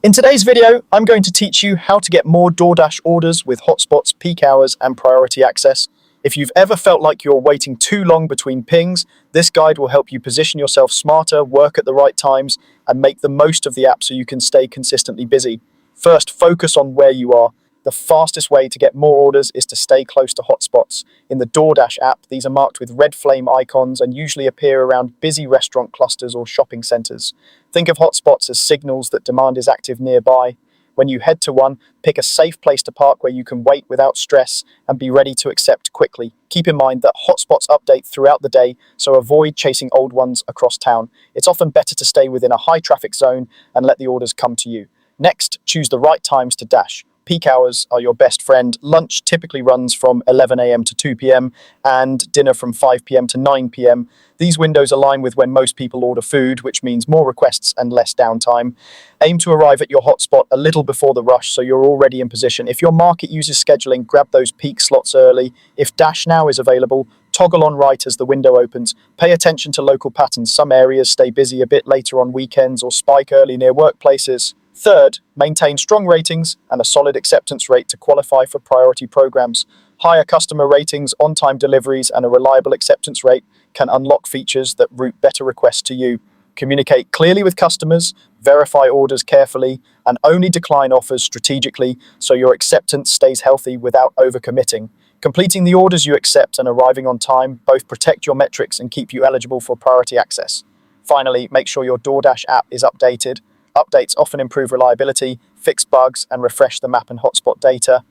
In today's video, I'm going to teach you how to get more Doordash orders with hotspots, peak hours, and priority access. If you've ever felt like you're waiting too long between pings, this guide will help you position yourself smarter, work at the right times, and make the most of the app so you can stay consistently busy. First, focus on where you are. The fastest way to get more orders is to stay close to hotspots. In the Doordash app, these are marked with red flame icons and usually appear around busy restaurant clusters or shopping centres. Think of hotspots as signals that demand is active nearby. When you head to one, pick a safe place to park where you can wait without stress and be ready to accept quickly. Keep in mind that hotspots update throughout the day, so avoid chasing old ones across town. It's often better to stay within a high traffic zone and let the orders come to you. Next, choose the right times to dash. Peak hours are your best friend. Lunch typically runs from 11 a.m. to 2 p.m. and dinner from 5 p.m. to 9 p.m. These windows align with when most people order food, which means more requests and less downtime. Aim to arrive at your hotspot a little before the rush so you're already in position. If your market uses scheduling, grab those peak slots early. If Dash Now is available, toggle on right as the window opens. Pay attention to local patterns. Some areas stay busy a bit later on weekends or spike early near workplaces. Third, maintain strong ratings and a solid acceptance rate to qualify for priority programs. Higher customer ratings, on-time deliveries, and a reliable acceptance rate can unlock features that route better requests to you. Communicate clearly with customers, verify orders carefully, and only decline offers strategically so your acceptance stays healthy without overcommitting. Completing the orders you accept and arriving on time both protect your metrics and keep you eligible for priority access. Finally, make sure your Doordash app is updated. Updates often improve reliability, fix bugs, and refresh the map and hotspot data.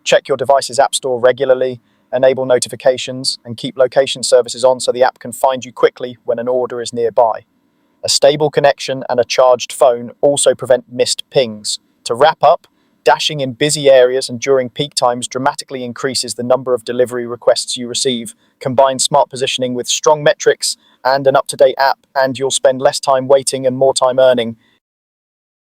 Check your device's app store regularly, enable notifications, and keep location services on so the app can find you quickly when an order is nearby. A stable connection and a charged phone also prevent missed pings. To wrap up, dashing in busy areas and during peak times dramatically increases the number of delivery requests you receive. Combine smart positioning with strong metrics and an up-to-date app, and you'll spend less time waiting and more time earning.